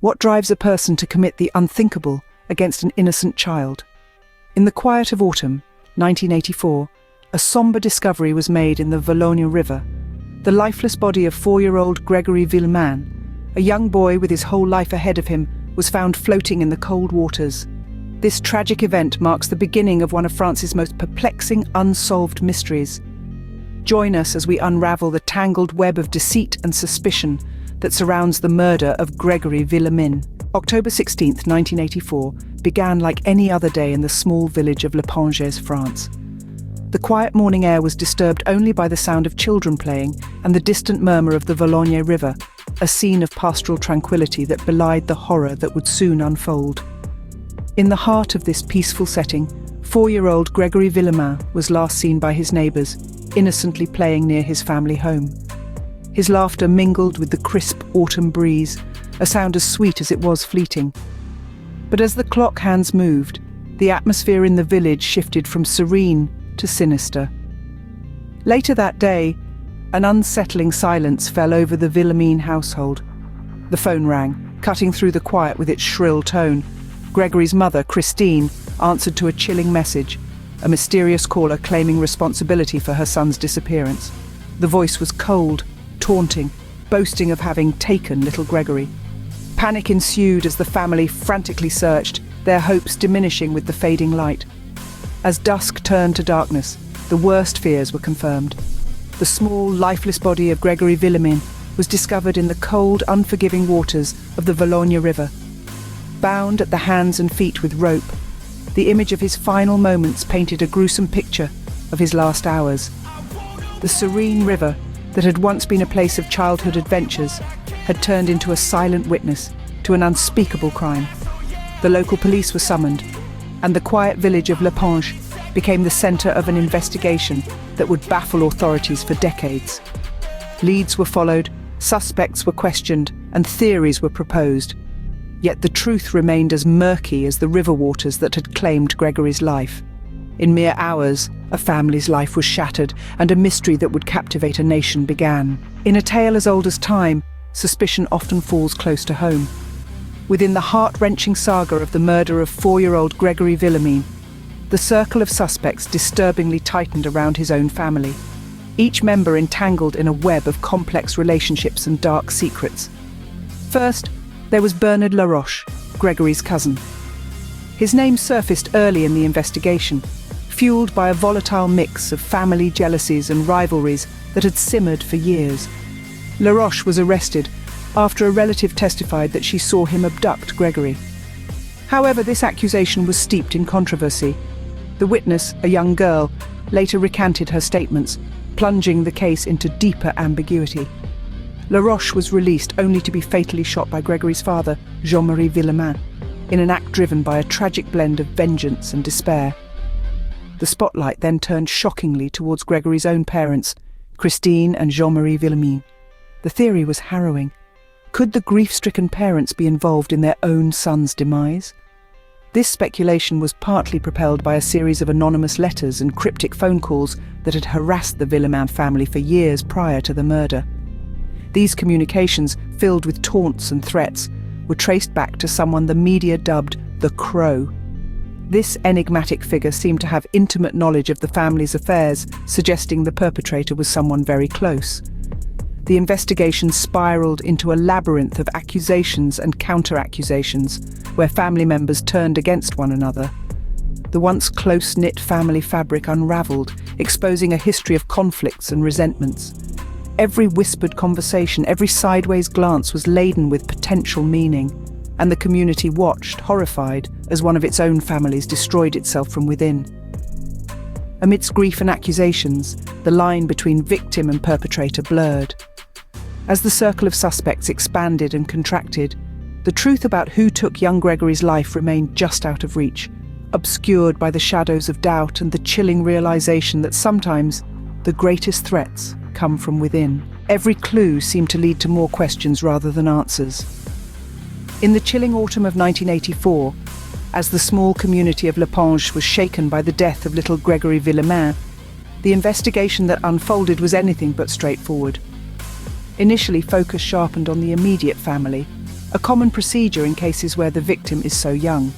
What drives a person to commit the unthinkable against an innocent child? In the quiet of autumn, 1984, a somber discovery was made in the Vologne River. The lifeless body of 4-year-old Grégory Villemin, a young boy with his whole life ahead of him, was found floating in the cold waters. This tragic event marks the beginning of one of France's most perplexing unsolved mysteries. Join us as we unravel the tangled web of deceit and suspicion that surrounds the murder of Grégory Villemin. October 16, 1984, began like any other day in the small village of Lepanges, France. The quiet morning air was disturbed only by the sound of children playing and the distant murmur of the Vologne River, a scene of pastoral tranquility that belied the horror that would soon unfold. In the heart of this peaceful setting, 4-year-old Grégory Villemin was last seen by his neighbours, innocently playing near his family home. His laughter mingled with the crisp autumn breeze, a sound as sweet as it was fleeting. But as the clock hands moved, the atmosphere in the village shifted from serene to sinister. Later that day, an unsettling silence fell over the Villemin household. The phone rang, cutting through the quiet with its shrill tone. Grégory's mother, Christine, answered to a chilling message, a mysterious caller claiming responsibility for her son's disappearance. The voice was cold, taunting, boasting of having taken little Grégory. Panic ensued as the family frantically searched, their hopes diminishing with the fading light. As dusk turned to darkness, the worst fears were confirmed. The small, lifeless body of Grégory Villemin was discovered in the cold, unforgiving waters of the Vologne River. Bound at the hands and feet with rope, the image of his final moments painted a gruesome picture of his last hours. The serene river that had once been a place of childhood adventures had turned into a silent witness to an unspeakable crime. The local police were summoned, and the quiet village of Lepanges became the centre of an investigation that would baffle authorities for decades. Leads were followed, suspects were questioned, and theories were proposed. Yet the truth remained as murky as the river waters that had claimed Grégory's life. In mere hours, a family's life was shattered, and a mystery that would captivate a nation began. In a tale as old as time, suspicion often falls close to home. Within the heart-wrenching saga of the murder of 4-year-old Grégory Villemin, the circle of suspects disturbingly tightened around his own family, each member entangled in a web of complex relationships and dark secrets. First, there was Bernard Laroche, Grégory's cousin. His name surfaced early in the investigation, fueled by a volatile mix of family jealousies and rivalries that had simmered for years. Laroche was arrested after a relative testified that she saw him abduct Grégory. However, this accusation was steeped in controversy. The witness, a young girl, later recanted her statements, plunging the case into deeper ambiguity. Laroche was released only to be fatally shot by Grégory's father, Jean-Marie Villemin, in an act driven by a tragic blend of vengeance and despair. The spotlight then turned shockingly towards Grégory's own parents, Christine and Jean-Marie Villemin. The theory was harrowing. Could the grief-stricken parents be involved in their own son's demise? This speculation was partly propelled by a series of anonymous letters and cryptic phone calls that had harassed the Villemin family for years prior to the murder. These communications, filled with taunts and threats, were traced back to someone the media dubbed the Crow. This enigmatic figure seemed to have intimate knowledge of the family's affairs, suggesting the perpetrator was someone very close. The investigation spiraled into a labyrinth of accusations and counter-accusations, where family members turned against one another. The once close-knit family fabric unraveled, exposing a history of conflicts and resentments. Every whispered conversation, every sideways glance was laden with potential meaning, and the community watched, horrified, as one of its own families destroyed itself from within. Amidst grief and accusations, the line between victim and perpetrator blurred. As the circle of suspects expanded and contracted, the truth about who took young Grégory's life remained just out of reach, obscured by the shadows of doubt and the chilling realization that sometimes the greatest threats come from within. Every clue seemed to lead to more questions rather than answers. In the chilling autumn of 1984, as the small community of Lepanges was shaken by the death of little Grégory Villemin, the investigation that unfolded was anything but straightforward. Initially, focus sharpened on the immediate family, a common procedure in cases where the victim is so young.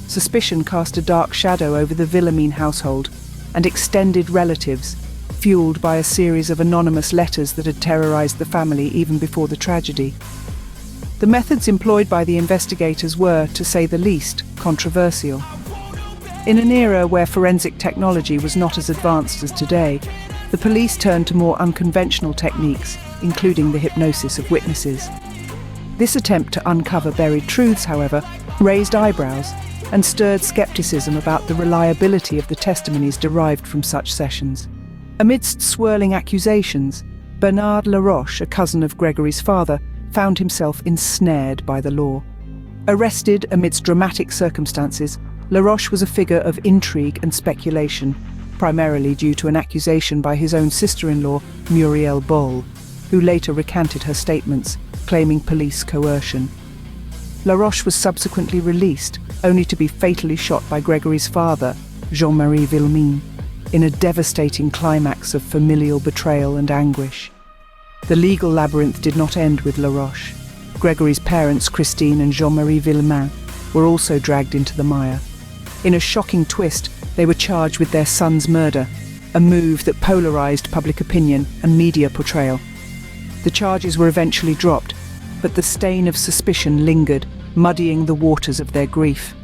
Suspicion cast a dark shadow over the Villemin household and extended relatives, fueled by a series of anonymous letters that had terrorized the family even before the tragedy. The methods employed by the investigators were, to say the least, controversial. In an era where forensic technology was not as advanced as today, the police turned to more unconventional techniques, including the hypnosis of witnesses. This attempt to uncover buried truths, however, raised eyebrows and stirred skepticism about the reliability of the testimonies derived from such sessions. Amidst swirling accusations, Bernard Laroche, a cousin of Gregory's father, found himself ensnared by the law. Arrested amidst dramatic circumstances, Laroche was a figure of intrigue and speculation, primarily due to an accusation by his own sister-in-law, Muriel Boll, who later recanted her statements, claiming police coercion. Laroche was subsequently released, only to be fatally shot by Gregory's father, Grégory Villemin, in a devastating climax of familial betrayal and anguish. The legal labyrinth did not end with Laroche. Gregory's parents, Christine and Jean-Marie Villemin, were also dragged into the mire. In a shocking twist, they were charged with their son's murder, a move that polarized public opinion and media portrayal. The charges were eventually dropped, but the stain of suspicion lingered, muddying the waters of their grief.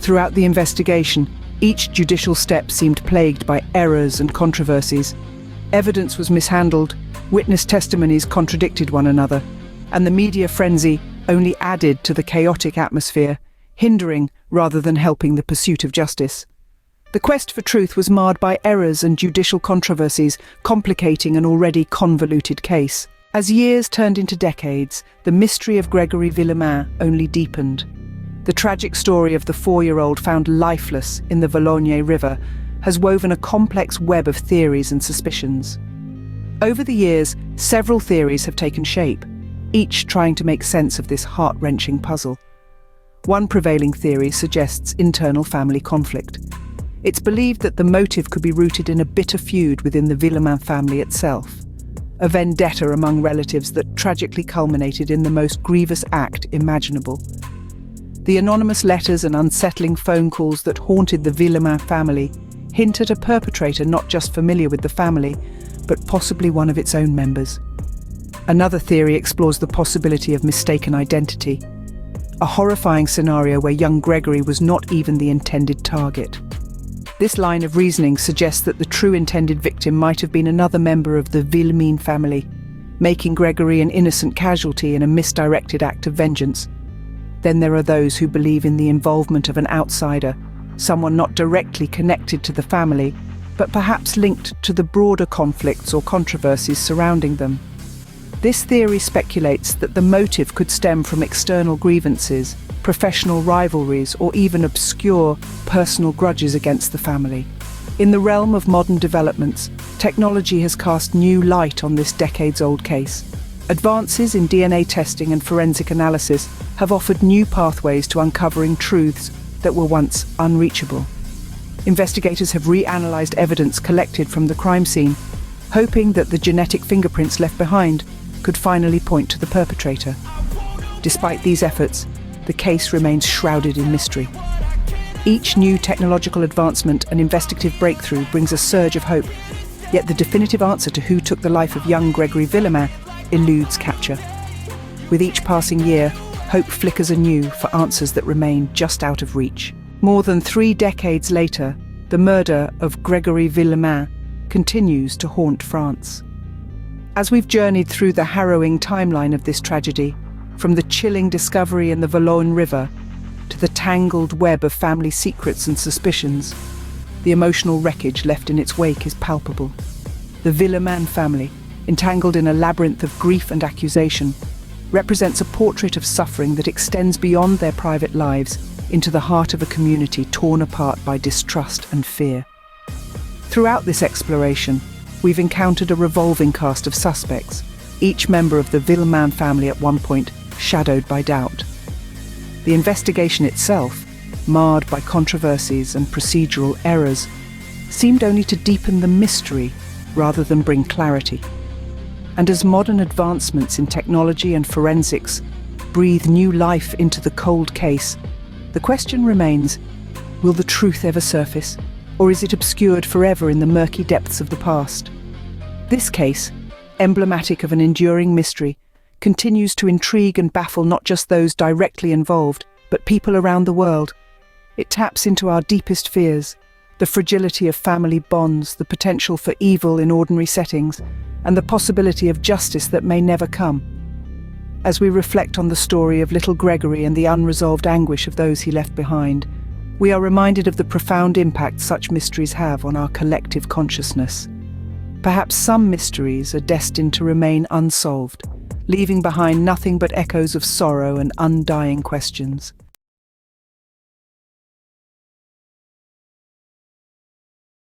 Throughout the investigation, each judicial step seemed plagued by errors and controversies. Evidence was mishandled, witness testimonies contradicted one another, and the media frenzy only added to the chaotic atmosphere, hindering rather than helping the pursuit of justice. The quest for truth was marred by errors and judicial controversies, complicating an already convoluted case. As years turned into decades, the mystery of Grégory Villemin only deepened. The tragic story of the 4-year-old found lifeless in the Vologne River has woven a complex web of theories and suspicions. Over the years, several theories have taken shape, each trying to make sense of this heart-wrenching puzzle. One prevailing theory suggests internal family conflict. It's believed that the motive could be rooted in a bitter feud within the Villemin family itself, a vendetta among relatives that tragically culminated in the most grievous act imaginable. The anonymous letters and unsettling phone calls that haunted the Villemin family hint at a perpetrator not just familiar with the family, but possibly one of its own members. Another theory explores the possibility of mistaken identity, a horrifying scenario where young Gregory was not even the intended target. This line of reasoning suggests that the true intended victim might have been another member of the Villemin family, making Gregory an innocent casualty in a misdirected act of vengeance. Then there are those who believe in the involvement of an outsider, someone not directly connected to the family, but perhaps linked to the broader conflicts or controversies surrounding them. This theory speculates that the motive could stem from external grievances, professional rivalries, or even obscure personal grudges against the family. In the realm of modern developments, technology has cast new light on this decades-old case. Advances in DNA testing and forensic analysis have offered new pathways to uncovering truths that were once unreachable. Investigators have reanalyzed evidence collected from the crime scene, hoping that the genetic fingerprints left behind could finally point to the perpetrator. Despite these efforts, the case remains shrouded in mystery. Each new technological advancement and investigative breakthrough brings a surge of hope, yet the definitive answer to who took the life of young Grégory Villemin eludes capture. With each passing year, hope flickers anew for answers that remain just out of reach. More than 3 decades later, the murder of Grégory Villemin continues to haunt France. As we've journeyed through the harrowing timeline of this tragedy, from the chilling discovery in the Vologne River to the tangled web of family secrets and suspicions, the emotional wreckage left in its wake is palpable. The Villemin family, entangled in a labyrinth of grief and accusation, represents a portrait of suffering that extends beyond their private lives into the heart of a community torn apart by distrust and fear. Throughout this exploration, we've encountered a revolving cast of suspects, each member of the Villemin family at one point shadowed by doubt. The investigation itself, marred by controversies and procedural errors, seemed only to deepen the mystery rather than bring clarity. And as modern advancements in technology and forensics breathe new life into the cold case, the question remains, will the truth ever surface, or is it obscured forever in the murky depths of the past? This case, emblematic of an enduring mystery, continues to intrigue and baffle not just those directly involved, but people around the world. It taps into our deepest fears, the fragility of family bonds, the potential for evil in ordinary settings, and the possibility of justice that may never come. As we reflect on the story of little Gregory and the unresolved anguish of those he left behind, we are reminded of the profound impact such mysteries have on our collective consciousness. Perhaps some mysteries are destined to remain unsolved, leaving behind nothing but echoes of sorrow and undying questions.